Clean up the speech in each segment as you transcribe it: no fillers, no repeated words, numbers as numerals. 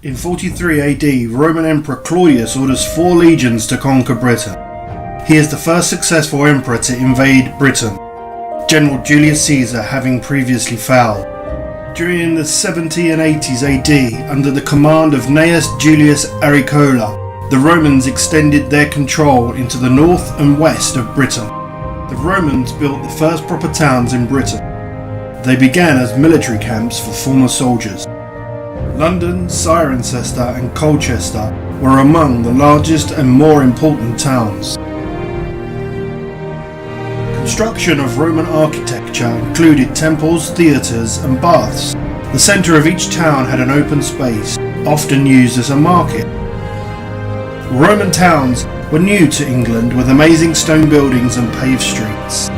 In 43 AD, Roman Emperor Claudius orders 4 legions to conquer Britain. He is the first successful emperor to invade Britain, General Julius Caesar having previously failed. During the 70 and 80s AD, under the command of Gnaeus Julius Agricola, the Romans extended their control into the north and west of Britain. The Romans built the first proper towns in Britain. They began as military camps for former soldiers. London, Cirencester and Colchester were among the largest and more important towns. Construction of Roman architecture included temples, theatres and baths. The centre of each town had an open space, often used as a market. Roman towns were new to England with amazing stone buildings and paved streets.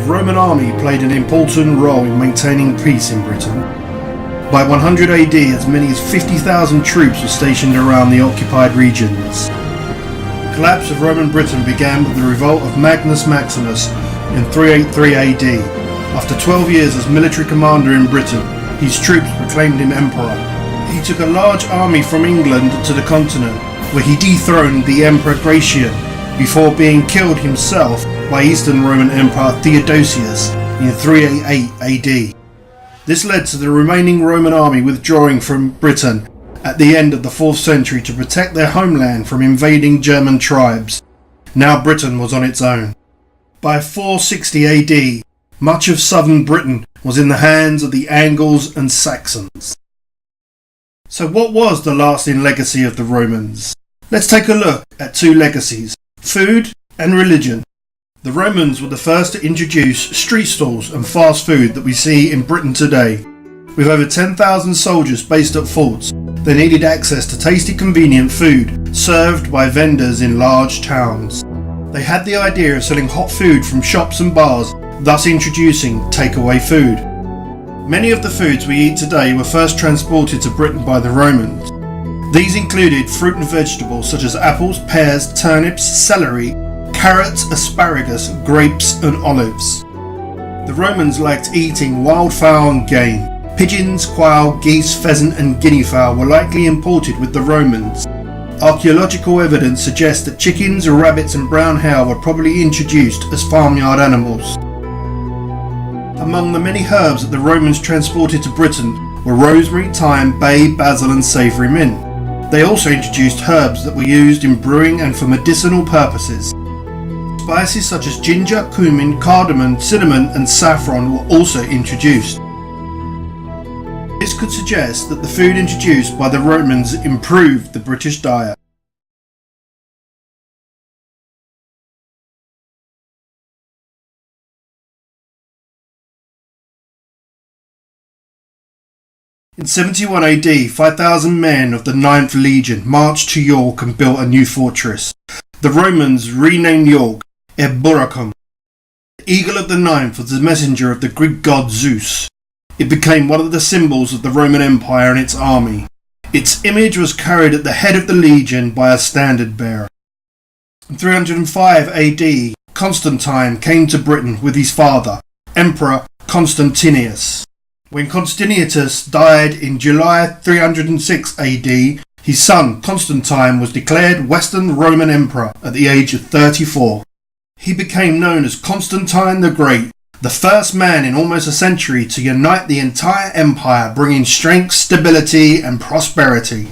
The Roman army played an important role in maintaining peace in Britain. By 100 AD, as many as 50,000 troops were stationed around the occupied regions. The collapse of Roman Britain began with the revolt of Magnus Maximus in 383 AD. After 12 years as military commander in Britain, his troops proclaimed him emperor. He took a large army from England to the continent, where he dethroned the Emperor Gratian before being killed himself by Eastern Roman Emperor Theodosius in 388 AD. This led to the remaining Roman army withdrawing from Britain at the end of the 4th century to protect their homeland from invading German tribes. Now Britain was on its own. By 460 AD, much of southern Britain was in the hands of the Angles and Saxons. So what was the lasting legacy of the Romans? Let's take a look at 2 legacies: food and religion. The Romans were the first to introduce street stalls and fast food that we see in Britain today. With over 10,000 soldiers based at forts, they needed access to tasty, convenient food served by vendors in large towns. They had the idea of selling hot food from shops and bars, thus introducing takeaway food. Many of the foods we eat today were first transported to Britain by the Romans. These included fruit and vegetables such as apples, pears, turnips, celery, carrots, asparagus, grapes and olives. The Romans liked eating wildfowl and game. Pigeons, quail, geese, pheasant and guinea fowl were likely imported with the Romans. Archaeological evidence suggests that chickens, rabbits and brown hare were probably introduced as farmyard animals. Among the many herbs that the Romans transported to Britain were rosemary, thyme, bay, basil and savoury mint. They also introduced herbs that were used in brewing and for medicinal purposes. Spices such as ginger, cumin, cardamom, cinnamon and saffron were also introduced. This could suggest that the food introduced by the Romans improved the British diet. In 71 AD, 5,000 men of the 9th Legion marched to York and built a new fortress. The Romans renamed York Eburacum. The eagle of the 9th was the messenger of the Greek god Zeus. It became one of the symbols of the Roman Empire and its army. Its image was carried at the head of the legion by a standard bearer. In 305 AD, Constantine came to Britain with his father, Emperor Constantius. When Constantius died in July 306 AD, his son Constantine was declared Western Roman Emperor at the age of 34. He became known as Constantine the Great, the first man in almost a century to unite the entire empire, bringing strength, stability and prosperity.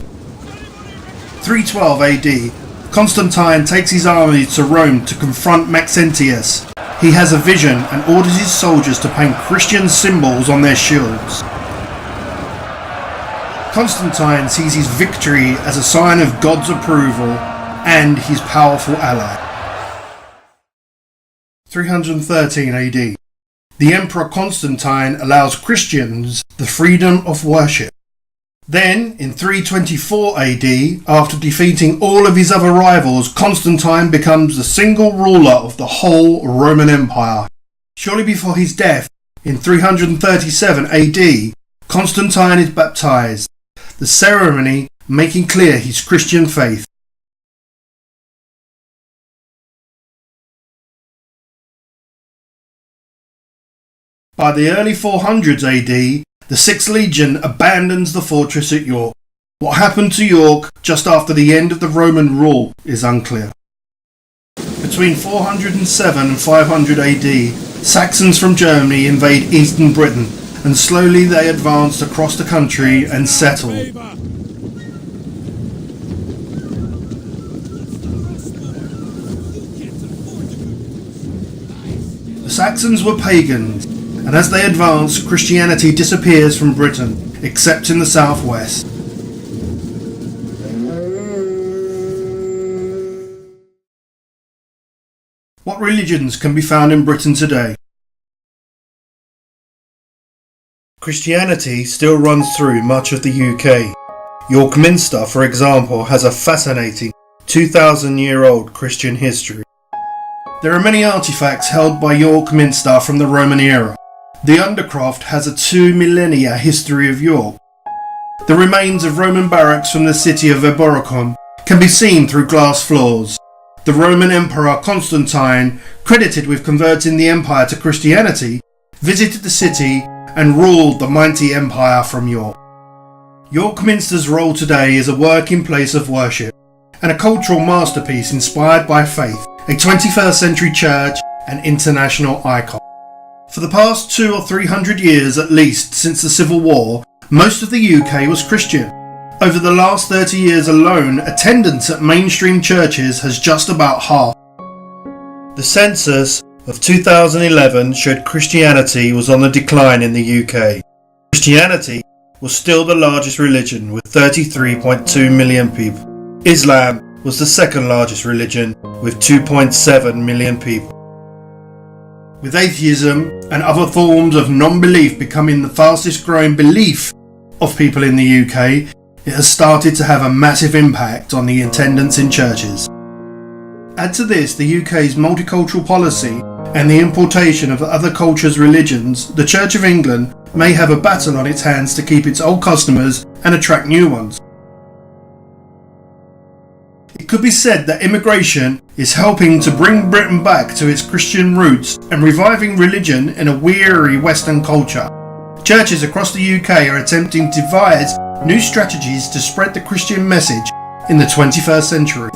312 AD, Constantine takes his army to Rome to confront Maxentius. He has a vision and orders his soldiers to paint Christian symbols on their shields. Constantine sees his victory as a sign of God's approval and his powerful ally. 313 AD. The Emperor Constantine allows Christians the freedom of worship. Then, in 324 AD, after defeating all of his other rivals, Constantine becomes the single ruler of the whole Roman Empire. Shortly before his death, in 337 AD, Constantine is baptized, the ceremony making clear his Christian faith. By the early 400s AD, the 6th Legion abandons the fortress at York. What happened to York just after the end of the Roman rule is unclear. Between 407 and 500 AD, Saxons from Germany invade eastern Britain, and slowly they advanced across the country and settled. The Saxons were pagans, and as they advanced, Christianity disappears from Britain, except in the southwest. What religions can be found in Britain today? Christianity still runs through much of the UK. York Minster, for example, has a fascinating 2,000-year-old Christian history. There are many artifacts held by York Minster from the Roman era. The Undercroft has a 2 millennia history of York. The remains of Roman barracks from the city of Eboracon can be seen through glass floors. The Roman Emperor Constantine, credited with converting the empire to Christianity, visited the city and ruled the mighty empire from York. York Minster's role today is a working place of worship and a cultural masterpiece inspired by faith, a 21st century church and international icon. For the past 200 or 300 years at least since the Civil War, most of the UK was Christian. Over the last 30 years alone, attendance at mainstream churches has just about halved. The census of 2011 showed Christianity was on the decline in the UK. Christianity was still the largest religion with 33.2 million people. Islam was the second largest religion with 2.7 million people. With atheism and other forms of non-belief becoming the fastest growing belief of people in the UK, it has started to have a massive impact on the attendance in churches. Add to this the UK's multicultural policy and the importation of other cultures' religions, the Church of England may have a battle on its hands to keep its old customers and attract new ones. It could be said that immigration is helping to bring Britain back to its Christian roots and reviving religion in a weary Western culture. Churches across the UK are attempting to devise new strategies to spread the Christian message in the 21st century.